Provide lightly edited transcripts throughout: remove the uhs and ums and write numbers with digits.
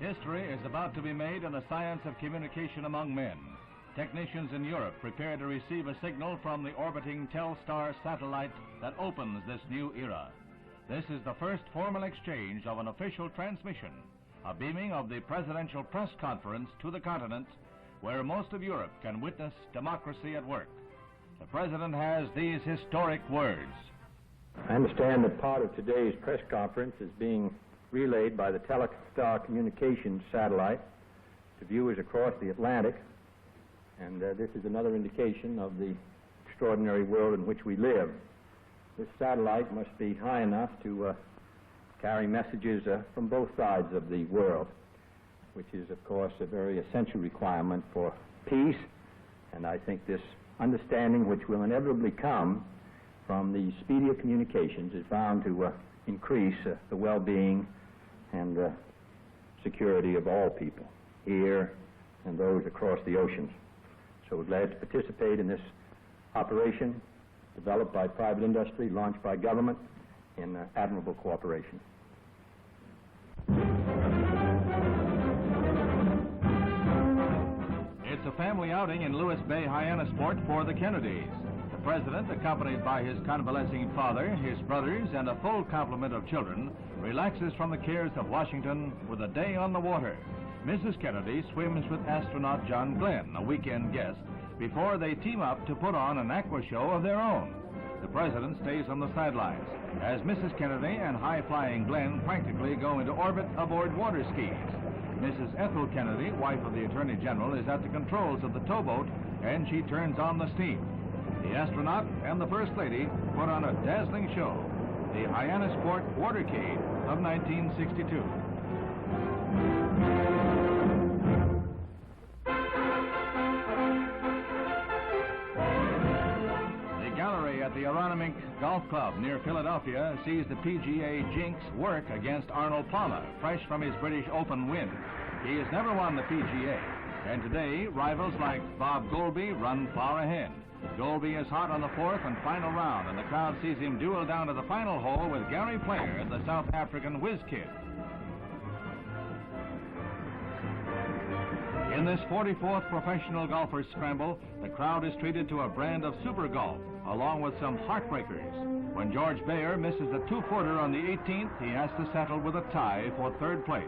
History is about to be made in the science of communication among men. Technicians in Europe prepare to receive a signal from the orbiting TELSTAR satellite that opens this new era. This is the first formal exchange of an official transmission, a beaming of the presidential press conference to the continent, where most of Europe can witness democracy at work. The president has these historic words. I understand that part of today's press conference is being relayed by the TELSTAR communications satellite to viewers across the Atlantic, and this is another indication of the extraordinary world in which we live. This satellite must be high enough to carry messages from both sides of the world, which is, of course, a very essential requirement for peace, and I think this understanding, which will inevitably come from the speedier communications, is bound to increase the well-being and security of all people here and those across the oceans. So we're glad to participate in this operation developed by private industry, launched by government in admirable cooperation. It's a family outing in Lewis Bay Hyannisport for the Kennedys. The president, accompanied by his convalescing father, his brothers, and a full complement of children, relaxes from the cares of Washington with a day on the water. Mrs. Kennedy swims with Astronaut John Glenn, a weekend guest, before they team up to put on an aqua show of their own. The president stays on the sidelines as Mrs. Kennedy and high-flying Glenn practically go into orbit aboard water skis. Mrs. Ethel Kennedy, wife of the Attorney General, is at the controls of the towboat, and she turns on the steam. The astronaut and the First Lady put on a dazzling show, the Hyannisport Watercade of 1962. The gallery at the Aronimink Golf Club near Philadelphia sees the P.G.A. Jinx work against Arnold Palmer, fresh from his British Open win. He has never won the P.G.A., and today rivals like Bob Goalby run far ahead. Goalby is hot on the fourth and final round, and the crowd sees him duel down to the final hole with Gary Player, the South African whiz kid. In this 44th professional golfers' scramble, the crowd is treated to a brand of super golf, along with some heartbreakers. When George Bayer misses a two-footer on the 18th, he has to settle with a tie for third place.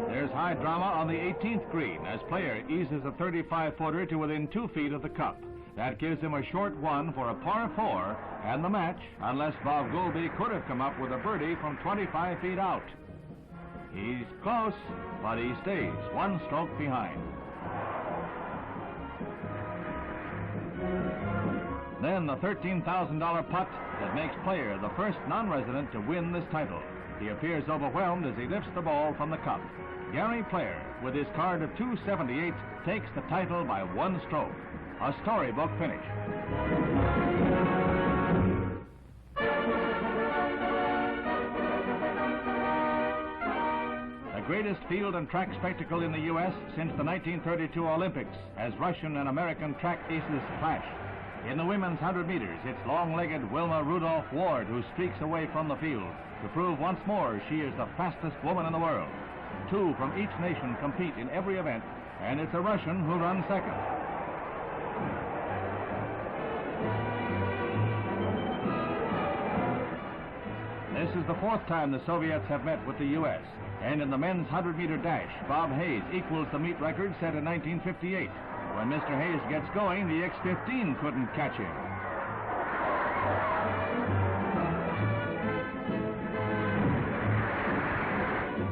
There's high drama on the 18th green as Player eases a 35-footer to within 2 feet of the cup. That gives him a short one for a par 4 and the match, unless Bob Goalby could have come up with a birdie from 25 feet out. He's close, but he stays 1 stroke behind. Then the $13,000 putt that makes Player the first non-resident to win this title. He appears overwhelmed as he lifts the ball from the cup. Gary Player, with his card of 278, takes the title by 1 stroke. A storybook finish. The greatest field and track spectacle in the U.S. since the 1932 Olympics, as Russian and American track aces clash. In the women's 100 meters, it's long-legged Wilma Rudolph Ward who streaks away from the field to prove once more she is the fastest woman in the world. 2 from each nation compete in every event, and it's a Russian who runs second. This is the 4th time the Soviets have met with the U.S., and in the men's 100-meter dash, Bob Hayes equals the meet record set in 1958. When Mr. Hayes gets going, the X-15 couldn't catch him.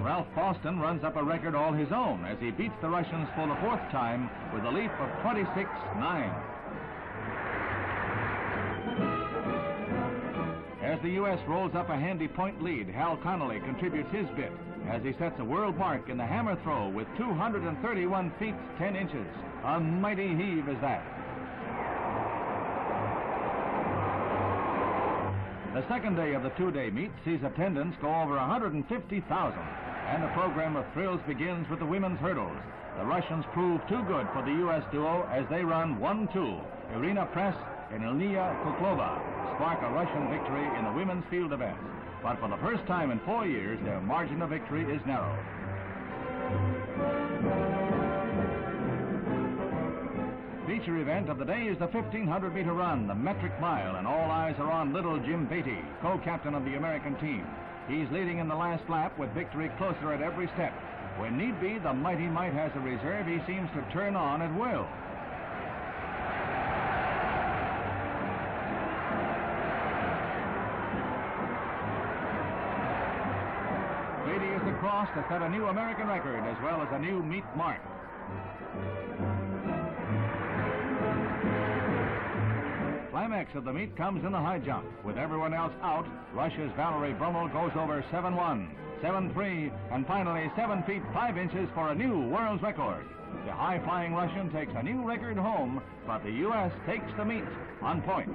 Ralph Boston runs up a record all his own as he beats the Russians for the 4th time with a leap of 26.9. As the U.S. rolls up a handy point lead, Hal Connolly contributes his bit as he sets a world mark in the hammer throw with 231 feet 10 inches. A mighty heave is that. The second day of the 2-day meet sees attendance go over 150,000, and a program of thrills begins with the women's hurdles. The Russians prove too good for the U.S. duo as they run 1-2. Irina Press and Ilya Kuklova spark a Russian victory in the women's field event. But for the first time in 4 years, their margin of victory is narrow. Feature event of the day is the 1,500-meter run, the metric mile, and all eyes are on little Jim Beatty, co-captain of the American team. He's leading in the last lap with victory closer at every step. When need be, the mighty mite has a reserve he seems to turn on at will. Beatty is across to set a new American record as well as a new meet mark. Climax of the meet comes in the high jump. With everyone else out, Russia's Valeri Brumel goes over 7-1, 7-3, and finally 7 feet 5 inches for a new world's record. The high-flying Russian takes a new record home, but the U.S. takes the meet on points.